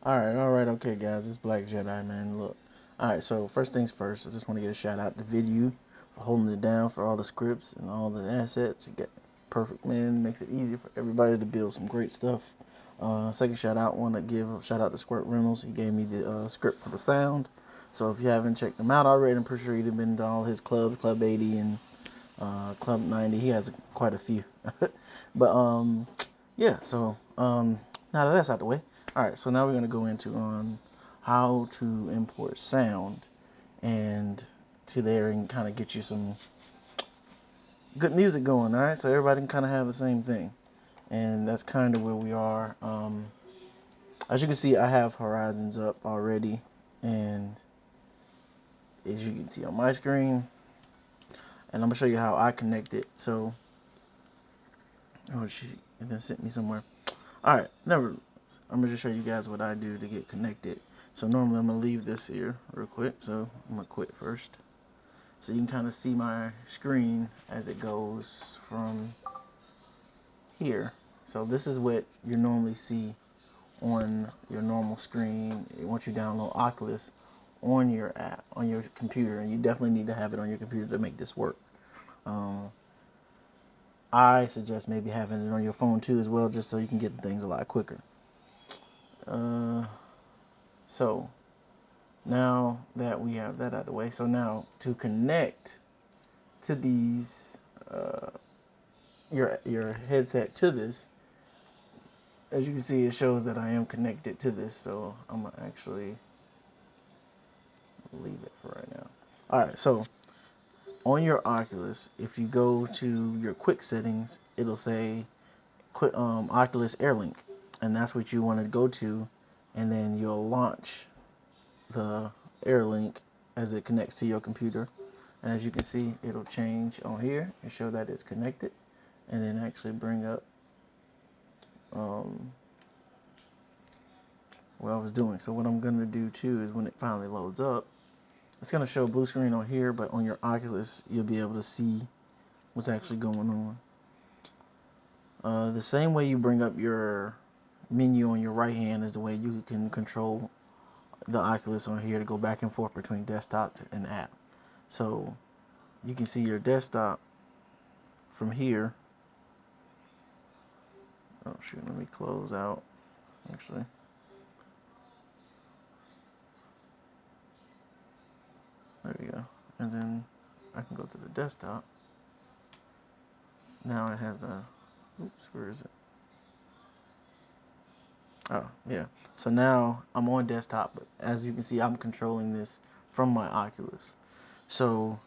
Alright, okay, guys, it's Black Jedi, man. Look. Alright, so first things first, I just want to give a shout out to Byeeee for holding it down for all the scripts and all the assets. You get perfect, man. Makes it easy for everybody to build some great stuff. Second shout out, want to give a shout out to Squirt Reynolds. He gave me the script for the sound. So if you haven't checked him out already, I'm pretty sure you've been to all his clubs, Club 80 and Club 90. He has quite a few. But yeah. So now that that's out the way, all right. So now we're gonna go into how to import sound and to there and kind of get you some good music going. All right. So everybody can kind of have the same thing, and that's kind of where we are. As you can see, I have Horizons up already, and as you can see on my screen, and I'm gonna show you how I connect it. So, oh shit, it done sent me somewhere. Alright, never. I'm gonna just show you guys what I do to get connected. So normally I'm gonna leave this here real quick. So I'm gonna quit first. So you can kind of see my screen as it goes from here. So this is what you normally see on your normal screen once you download Oculus on your app, on your computer. And you definitely need to have it on your computer to make this work. Um, I suggest maybe having it on your phone too as well, just so you can get the things a lot quicker. So now that we have that out of the way, so now to connect to these your headset to this, as you can see, it shows that I am connected to this. So I'm gonna actually leave it for right now. All right, so on your Oculus, if you go to your quick settings, it'll say Oculus AirLink, and that's what you want to go to, and then you'll launch the AirLink as it connects to your computer. And as you can see, it'll change on here and show that it's connected, and then actually bring up what I was doing. So what I'm going to do too is when it finally loads up, it's going to show blue screen on here, but on your Oculus, you'll be able to see what's actually going on. The same way you bring up your menu on your right hand is the way you can control the Oculus on here to go back and forth between desktop and app. So you can see your desktop from here. Oh shoot, let me close out actually. There we go. And then I can go to the desktop. Now it has the, oops, where is it? Oh, yeah. So now I'm on desktop, but as you can see, I'm controlling this from my Oculus. So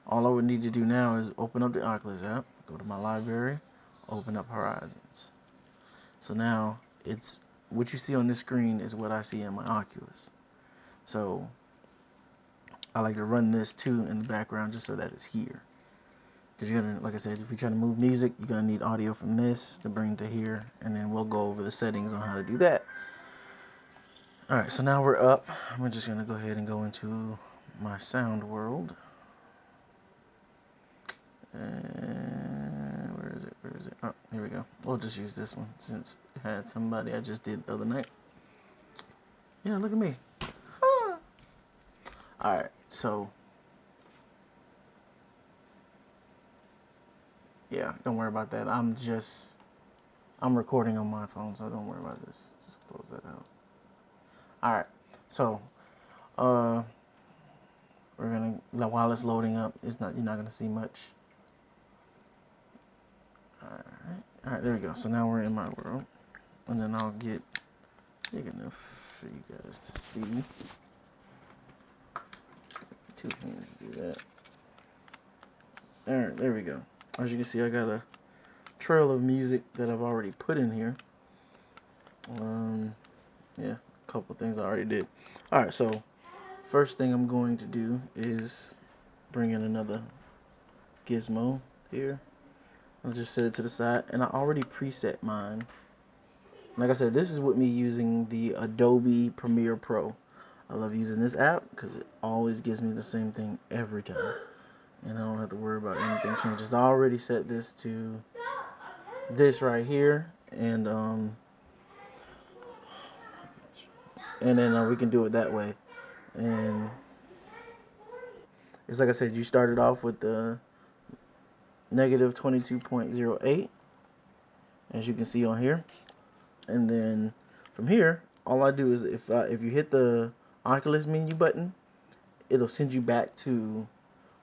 all I would need to do now is open up the Oculus app, go to my library, open up Horizons. So now it's what you see on this screen is what I see in my Oculus. So I like to run this too in the background just so that it's here. Because you're gonna, like I said, if you're trying to move music, you're gonna need audio from this to bring to here, and then we'll go over the settings on how to do that. All right, so now we're up. I'm just gonna go ahead and go into my sound world. And where is it? Where is it? Oh, here we go. We'll just use this one since it had somebody I just did the other night. Yeah, look at me. All right, so yeah, don't worry about that. I'm recording on my phone, so don't worry about this. Just close that out. All right, so uh, we're gonna while it's loading up, you're not gonna see much. All right, there we go. So now we're in my world, and then I'll get big enough for you guys to see. Two hands to do that. All right, there we go. As you can see, I got a trail of music that I've already put in here. Yeah, a couple of things I already did. All right, so first thing I'm going to do is bring in another gizmo here. I'll just set it to the side, and I already preset mine. Like I said, this is with me using the Adobe Premiere Pro. I love using this app because it always gives me the same thing every time, and I don't have to worry about anything changes. I already set this to this right here, and and then we can do it that way. And it's like I said, you started off with the negative 22.08, as you can see on here, and then from here, all I do is if you hit the Oculus menu button, it'll send you back to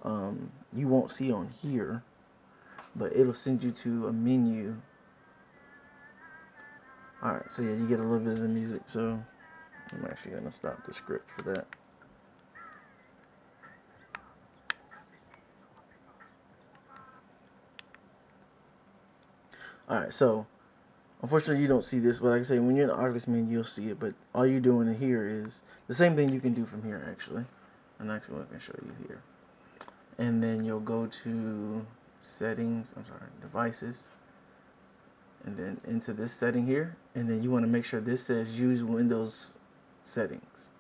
you won't see on here, but it'll send you to a menu. Alright, so yeah, you get a little bit of the music, so I'm actually going to stop the script for that. Alright, so unfortunately you don't see this, but like I say, when you're in the Oculus menu, you'll see it, but all you're doing here is the same thing you can do from here, actually. And actually I can show you here. And then you'll go to settings, devices, and then into this setting here, and then you want to make sure this says use Windows settings.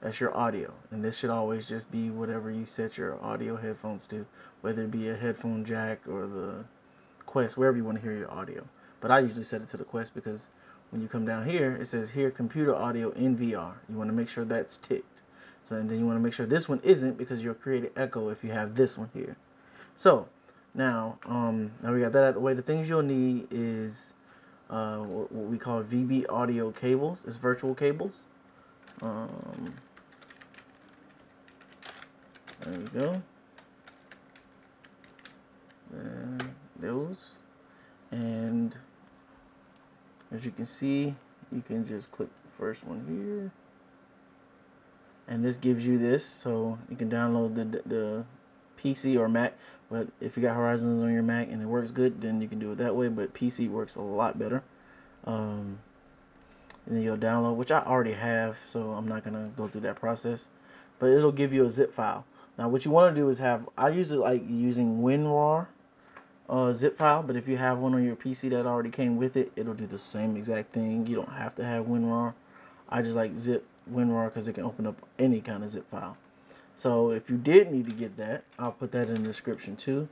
That's your audio, and this should always just be whatever you set your audio headphones to, whether it be a headphone jack or the Quest, wherever you want to hear your audio. But I usually set it to the Quest because when you come down here, it says hear computer audio in VR. You want to make sure that's ticked. So, and then you want to make sure this one isn't, because you'll create an echo if you have this one here. So now we got that out of the way. The things you'll need is what we call VB audio cables. It's virtual cables. There we go. Those. And as you can see, you can just click the first one here. And this gives you this, so you can download the PC or Mac. But if you got Horizons on your Mac and it works good, then you can do it that way. But PC works a lot better. And then you'll download, which I already have, so I'm not gonna go through that process. But it'll give you a zip file. Now, what you want to do is I usually like using WinRAR zip file, but if you have one on your PC that already came with it, it'll do the same exact thing. You don't have to have WinRAR. I just like WinRAR because it can open up any kind of zip file. So if you did need to get that, I'll put that in the description too.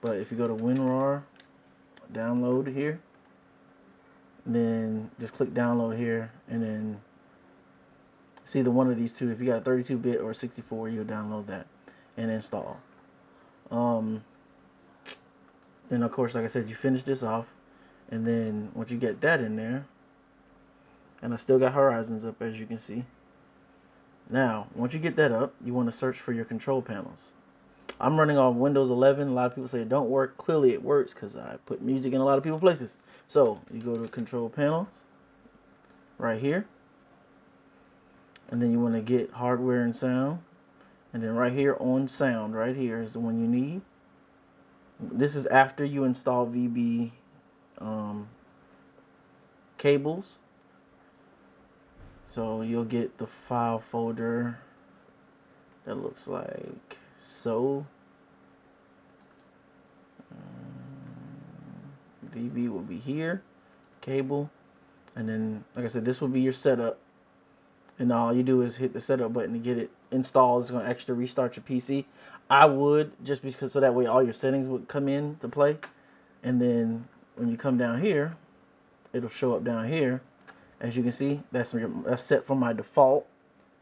But if you go to WinRAR, download here, then just click download here, and then see the one of these two. If you got a 32-bit or 64, you'll download that and install. Then of course, like I said, you finish this off, and then once you get that in there, and I still got Horizons up, as you can see. Now, once you get that up, you want to search for your control panels. I'm running on Windows 11. A lot of people say it don't work. Clearly it works because I put music in a lot of people's places. So you go to control panels right here, and then you want to get hardware and sound, and then right here on sound right here is the one you need. This is after you install VB cables. So you'll get the file folder that looks like so. VB will be here, cable, and then like I said, this will be your setup, and all you do is hit the setup button to get it installed. It's going to extra restart your PC. I would, just because so that way all your settings would come in to play, and then when you come down here, it'll show up down here. As you can see, that's set for my default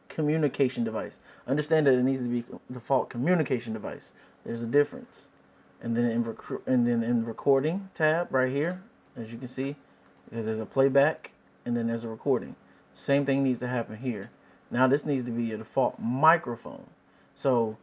communication device. Understand that it needs to be default communication device. There's a difference. And then in recording tab right here, as you can see, because there's a playback and then there's a recording. Same thing needs to happen here. Now this needs to be your default microphone. So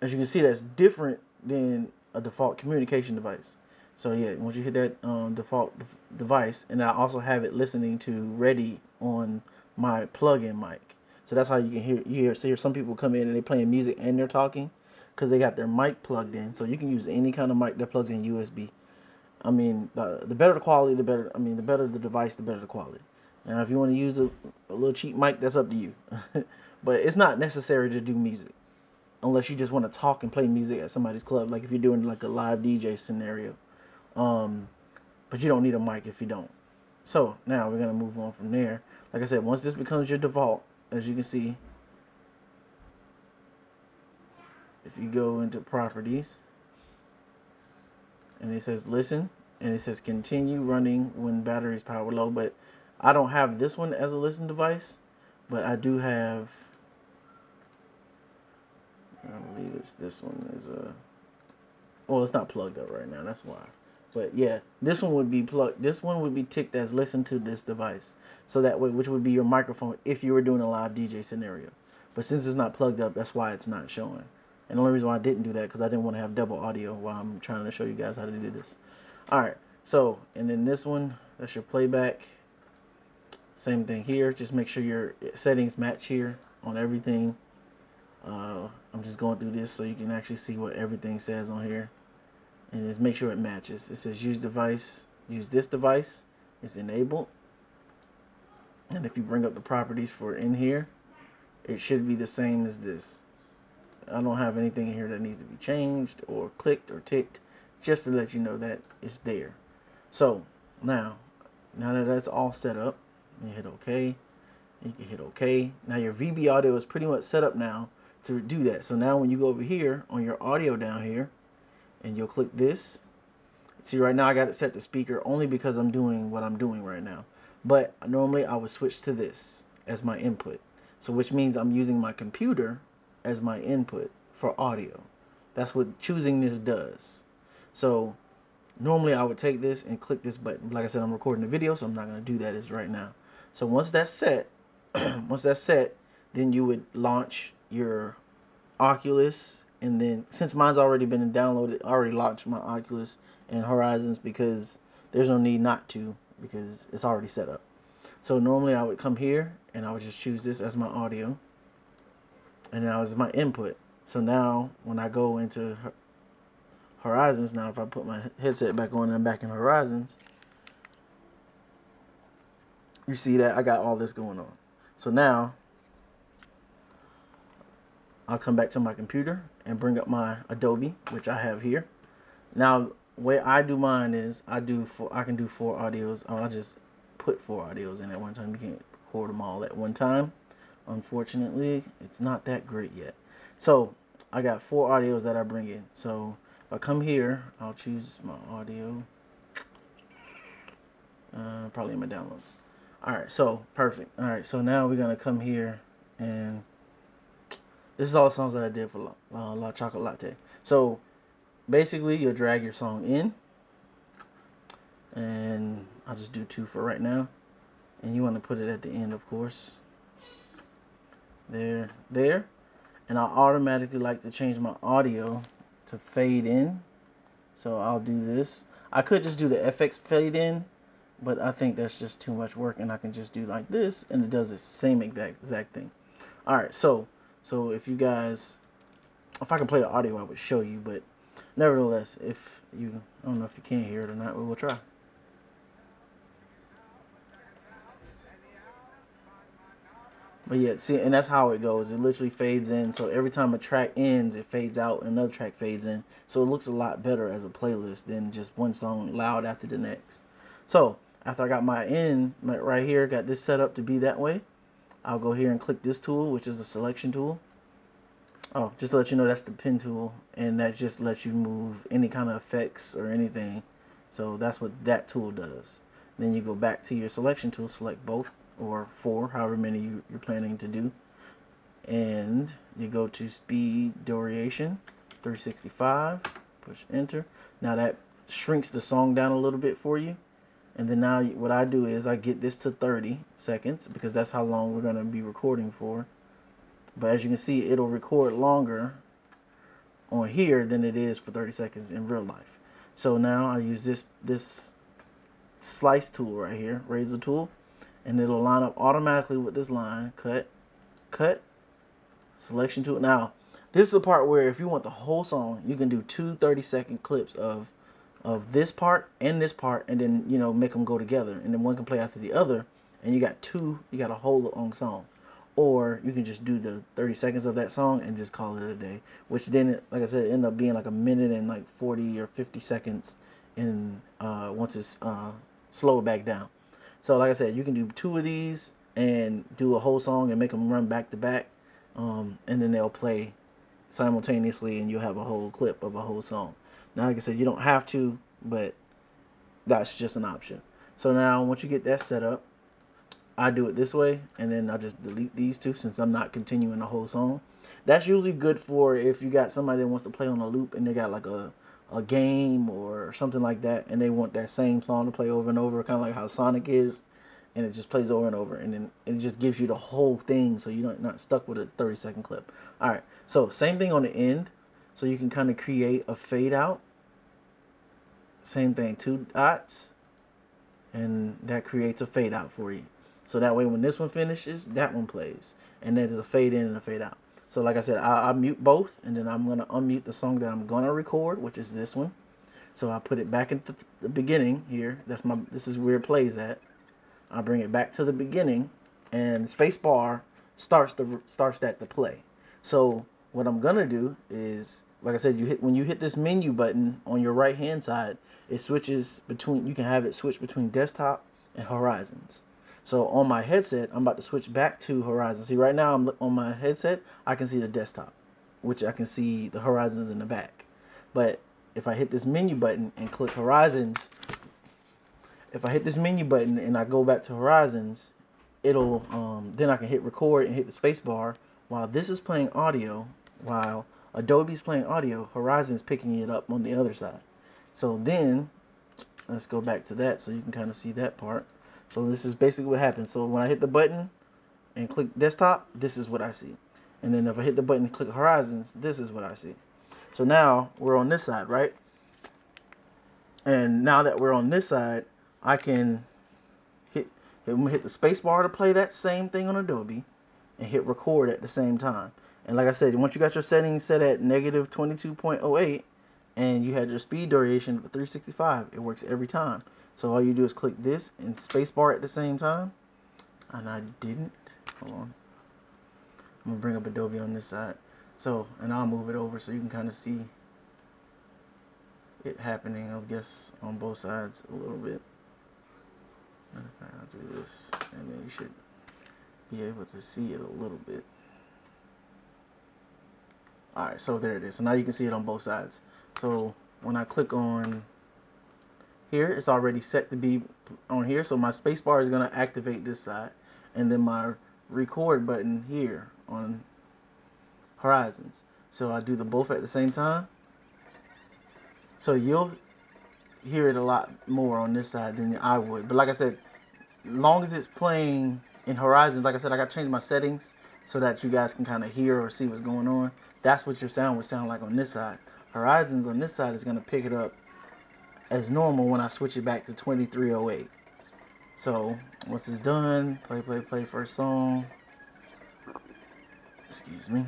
as you can see, that's different than a default communication device. So yeah, once you hit that default device, and I also have it listening to ready on my plug-in mic. So that's how you can hear some people come in and they're playing music and they're talking because they got their mic plugged in. So you can use any kind of mic that plugs in USB. I mean, the better the quality, the better. I mean, the better the device, the better the quality. Now, if you want to use a little cheap mic, that's up to you. But it's not necessary to do music unless you just want to talk and play music at somebody's club, like if you're doing like a live DJ scenario. But you don't need a mic if you don't. So now we're gonna move on from there. Like I said, once this becomes your default, as you can see, if you go into properties and it says listen, and it says continue running when batteries power low, but I don't have this one as a listen device. but I do have, I believe it's this one is well, it's not plugged up right now, that's why. But yeah, this one would be plugged. This one would be ticked as listen to this device. So that way, which would be your microphone if you were doing a live DJ scenario. But since it's not plugged up, that's why it's not showing. And the only reason why I didn't do that because I didn't want to have double audio while I'm trying to show you guys how to do this. All right. So, and then this one, that's your playback. Same thing here. Just make sure your settings match here on everything. I'm just going through this so you can actually see what everything says on here. And just make sure it matches. It says use device, use this device. It's enabled. And if you bring up the properties for in here, it should be the same as this. I don't have anything in here that needs to be changed or clicked or ticked, just to let you know that it's there. So now that that's all set up, you hit OK. You can hit OK. Now your VB audio is pretty much set up now to do that. So now when you go over here on your audio down here, and you'll click this. See, right now I got it set to speaker only because I'm doing what I'm doing right now. But normally I would switch to this as my input. So which means I'm using my computer as my input for audio. That's what choosing this does. So normally I would take this and click this button. Like I said, I'm recording the video, so I'm not going to do that as right now. So once that's set, then you would launch your Oculus, and then since mine's already been downloaded, I already launched my Oculus and Horizons because there's no need not to because it's already set up. So normally I would come here and I would just choose this as my audio, and now as my input. So now when I go into Horizons, now if I put my headset back on and I'm back in Horizons, you see that I got all this going on. So now I'll come back to my computer and bring up my Adobe, which I have here. Now, the way I do mine is I can do 4 audios. I'll just put 4 audios in at one time. You can't record them all at one time. Unfortunately, it's not that great yet. So I got 4 audios that I bring in. So if I come here, I'll choose my audio. Probably in my downloads. Alright, so perfect. Alright, so now we're gonna come here, and this is all the songs that I did for La Chocolate Latte. So basically you'll drag your song in, and I'll just do 2 for right now, and you want to put it at the end, of course, there, and I automatically like to change my audio to fade in, so I'll do this. I could just do the FX fade in, but I think that's just too much work, and I can just do like this, and it does the same exact thing. Alright, so if I can play the audio I would show you, but nevertheless, I don't know if you can hear it or not, but we'll try. But yeah, see, and that's how it goes. It literally fades in. So every time a track ends, it fades out, and another track fades in. So it looks a lot better as a playlist than just one song loud after the next. So after I got my end right here, got this set up to be that way, I'll go here and click this tool, which is the selection tool. Oh, just to let you know, that's the pen tool, and that just lets you move any kind of effects or anything. So that's what that tool does. Then you go back to your selection tool, select both or 4, however many you're planning to do, and you go to speed duration 365, push enter. Now that shrinks the song down a little bit for you, and then now what I do is I get this to 30 seconds because that's how long we're going to be recording for. But as you can see, it'll record longer on here than it is for 30 seconds in real life. So now I use this slice tool right here, razor tool, and it'll line up automatically with this line. Cut, selection tool. Now this is the part where if you want the whole song, you can do 2 30-second clips of this part and this part, and then make them go together, and then one can play after the other, and you got a whole long song. Or you can just do the 30 seconds of that song and just call it a day, which then, like I said, end up being like a minute and like 40 or 50 seconds in once it's slowed back down. So like I said, you can do 2 of these and do a whole song and make them run back to back, and then they'll play simultaneously, and you'll have a whole clip of a whole song. Now, like I said, you don't have to, but that's just an option. So now once you get that set up, I do it this way, and then I just delete these two since I'm not continuing the whole song. That's usually good for if you got somebody that wants to play on a loop and they got like a game or something like that, and they want that same song to play over and over, kind of like how Sonic is, and it just plays over and over, and then it just gives you the whole thing, so you're not stuck with a 30-second clip. All right, so same thing on the end, so you can kind of create a fade out. Same thing, 2 dots, and that creates a fade out for you. So that way when this one finishes, that one plays. And then there's a fade in and a fade out. So like I said, I'll mute both, and then I'm going to unmute the song that I'm going to record, which is this one. So I put it back into the beginning here. This is where it plays at. I bring it back to the beginning, and space bar starts that to play. So what I'm gonna do is, like I said, when you hit this menu button on your right hand side, it switches between. You can have it switch between desktop and horizons. So on my headset, I'm about to switch back to horizon. See, right now I'm on my headset, I can see the desktop, which I can see the horizons in the back. But if I hit this menu button and click horizons, if I hit this menu button and I go back to Horizons, it'll then I can hit record and hit the space bar while this is playing audio, while Adobe's playing audio, Horizon's picking it up on the other side. So then let's go back to that so you can kind of see that part. So this is basically what happens. So when I hit the button and click desktop, this is what I see. And then if I hit the button and click Horizons, this is what I see. So now we're on this side, right? And now that we're on this side, I can hit the space bar to play that same thing on Adobe, and hit record at the same time. And like I said, once you got your settings set at negative 22.08 and you had your speed duration for 365, it works every time. So all you do is click this and space bar at the same time. And I didn't. Hold on. I'm gonna bring up Adobe on this side. So, and I'll move it over so you can kind of see it happening, I guess, on both sides a little bit. I'll do this, and then you should be able to see it a little bit. Alright, so there it is. So now you can see it on both sides. So when I click on here, it's already set to be on here. So my space bar is going to activate this side. And then my record button here on Horizons. So I do the both at the same time. So you'll hear it a lot more on this side than I would. But like I said, long as it's playing in Horizons, like I said, I got to change my settings so that you guys can kind of hear or see what's going on. That's what your sound would sound like on this side. Horizons on this side is going to pick it up as normal when I switch it back to 2308. So once it's done, play first song. Excuse me.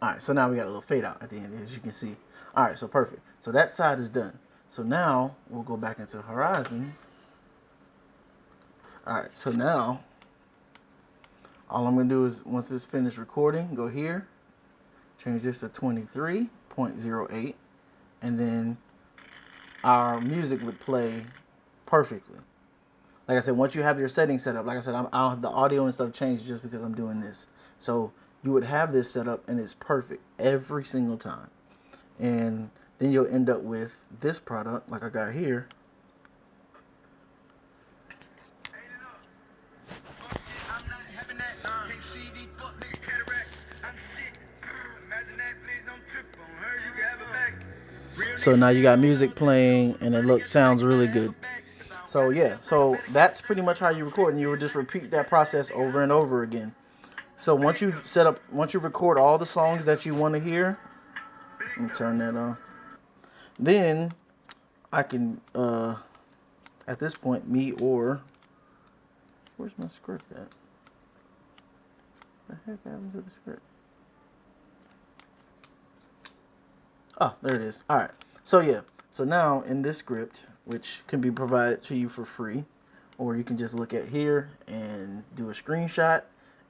Alright, so now we got a little fade out at the end, as you can see. Alright, so perfect. So that side is done. So now we'll go back into Horizons. Alright, so now all I'm going to do is, once this finished recording, go here, change this to 23.08, and then our music would play perfectly. Like I said, once you have your settings set up, like I said, I'll have the audio and stuff changed just because I'm doing this. So you would have this set up and it's perfect every single time. And then you'll end up with this product like I got here. So now you got music playing and it sounds really good. So yeah, so that's pretty much how you record, and you would just repeat that process over and over again. So once you record all the songs that you want to hear, let me turn that on. Then I can, at this point, where's my script at? The heck happened to the script? Oh, there it is. All right. So yeah. So now in this script, which can be provided to you for free, or you can just look at here and do a screenshot.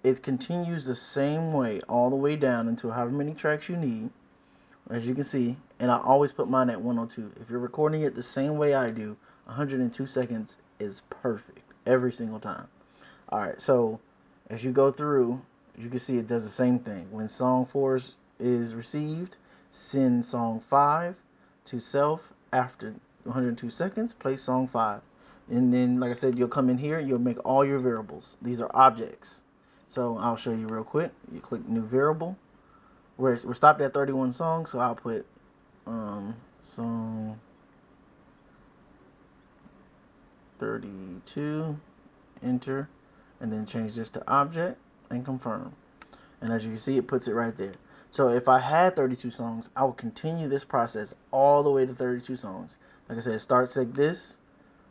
It continues the same way all the way down until however many tracks you need, as you can see. And I always put mine at 102. If you're recording it the same way I do, 102 seconds is perfect every single time. All right. So as you go through, you can see it does the same thing. When song 4 is received, send song 5 to self after 102 seconds. Play song 5. And then, like I said, you'll come in here, you'll make all your variables. These are objects. So I'll show you real quick. You click new variable. We're stopped at 31 songs, so I'll put song 32, enter, and then change this to object and confirm. And as you can see, it puts it right there. So if I had 32 songs, I would continue this process all the way to 32 songs. Like I said, it starts like this.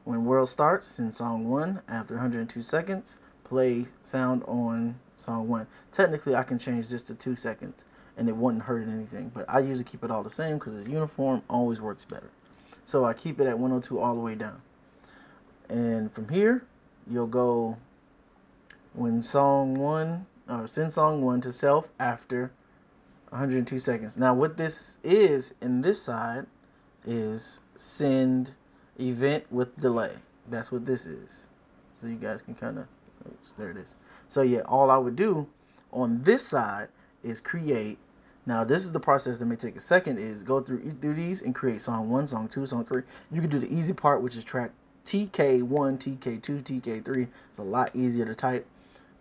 When world starts, send song 1 after 102 seconds. Play sound on song 1. Technically, I can change this to 2 seconds, and it wouldn't hurt anything. But I usually keep it all the same because it's uniform, always works better. So I keep it at 102 all the way down. And from here, you'll go when song 1, or send song 1 to self after 102 seconds. Now what this is in this side is send event with delay. That's what this is. So you guys can kind of, oops, there it is. So yeah, all I would do on this side is create. Now this is the process that may take a second, is go through these and create song 1, song 2, song 3. You can do the easy part, which is track TK1, TK2, TK3. It's a lot easier to type.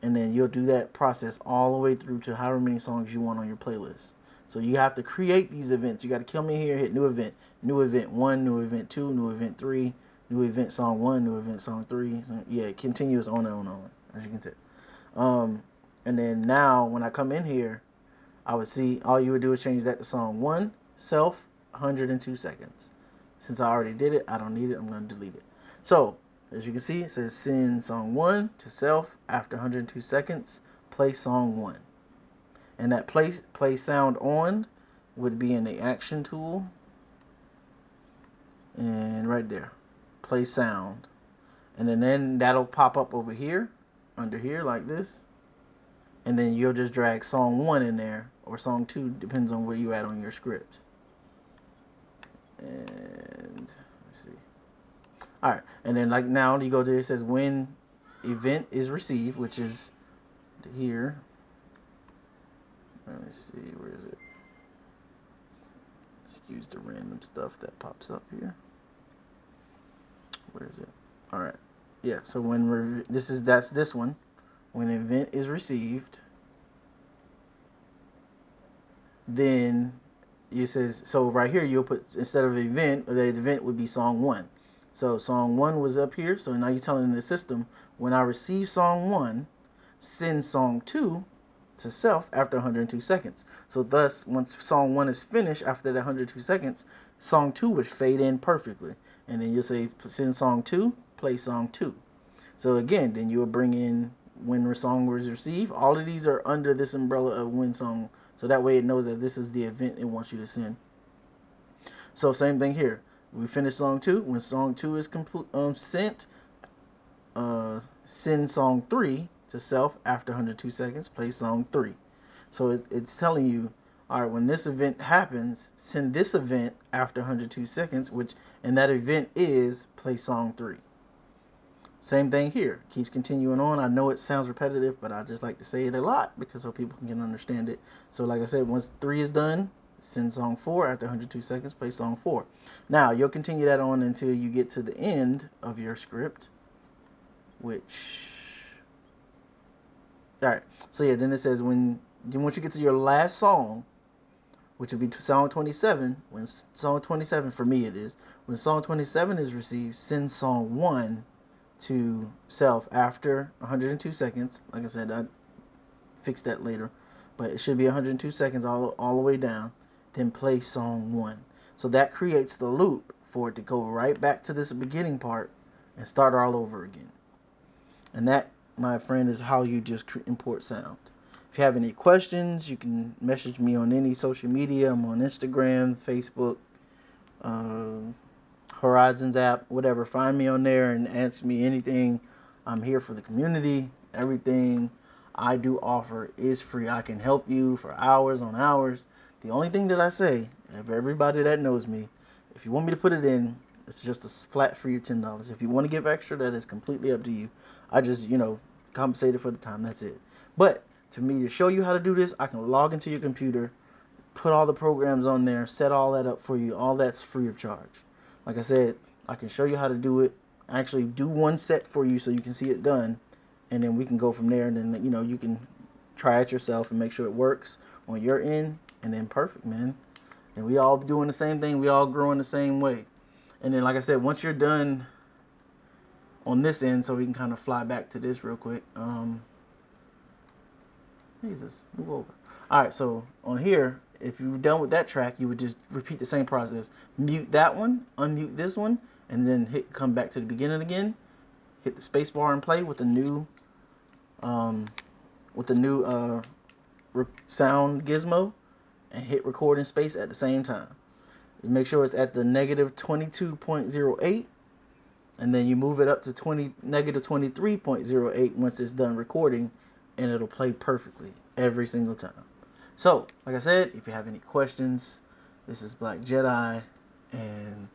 And then you'll do that process all the way through to however many songs you want on your playlist. So you have to create these events. You got to come in here, hit new event 1, new event 2, new event 3, new event song 1, new event song 3. So yeah, it continues on and on, as you can tell. And then now when I come in here, I would see all you would do is change that to song 1, self, 102 seconds. Since I already did it, I don't need it. I'm going to delete it. So as you can see, it says send song 1 to self after 102 seconds. Play song 1. And that play sound on would be in the action tool. And right there, play sound. And then that'll pop up over here, under here like this. And then you'll just drag song 1 in there, or song 2, depends on where you at on your script. And let's see. Alright, and then like now you go there, it says when event is received, which is here. Let me see, where is it? Excuse the random stuff that pops up here. Where is it? Alright. Yeah, so when that's this one. When event is received, then it says, so right here you'll put, instead of event, the event would be song 1. So song 1 was up here, so now you're telling the system, when I receive song 1, send song 2 to self after 102 seconds. So thus, once song 1 is finished after that 102 seconds, song 2 would fade in perfectly. And then you'll say send song 2, play song 2. So again, then you will bring in when song was received. All of these are under this umbrella of when song, so that way it knows that this is the event it wants you to send. So same thing here. We finish song 2. When song 2 is sent, send song 3 to self after 102 seconds. Play song 3. So it's telling you, all right, when this event happens, send this event after 102 seconds, and that event is play song 3. Same thing here. Keeps continuing on. I know it sounds repetitive, but I just like to say it a lot because so people can understand it. So like I said, once 3 is done, send song 4 after 102 seconds, play song 4. Now, you'll continue that on until you get to the end of your script, which... Alright, so yeah, then it says once you get to your last song, which would be song 27, when song 27, for me it is, when song 27 is received, send song 1 to self after 102 seconds. Like I said, I fix that later, but it should be 102 seconds all the way down. Then play song 1. So that creates the loop for it to go right back to this beginning part and start all over again. And that, my friend, is how you just import sound. If you have any questions, you can message me on any social media. I'm on Instagram, Facebook, Horizons app, whatever. Find me on there and ask me anything. I'm here for the community. Everything I do offer is free. I can help you for hours on hours. The only thing that I say, of everybody that knows me, if you want me to put it in, it's just a flat fee of $10. If you want to give extra, that is completely up to you. I just, compensated for the time. That's it. But to me, to show you how to do this, I can log into your computer, put all the programs on there, set all that up for you. All that's free of charge. Like I said, I can show you how to do it. actually do one set for you so you can see it done, and then we can go from there. And then you can try it yourself and make sure it works on your end, and then perfect, man. And we all doing the same thing. We all growing the same way. And then, like I said, once you're done on this end, so we can kind of fly back to this real quick. Jesus, move over. All right, so on here, if you're done with that track, you would just repeat the same process. Mute that one, unmute this one, and then come back to the beginning again. Hit the space bar and play with the new um, sound gizmo, and hit record in space at the same time. You make sure it's at the negative 22.08, and then you move it up to negative 23.08 once it's done recording, and it'll play perfectly every single time. So, like I said, if you have any questions, this is Black Jedi, and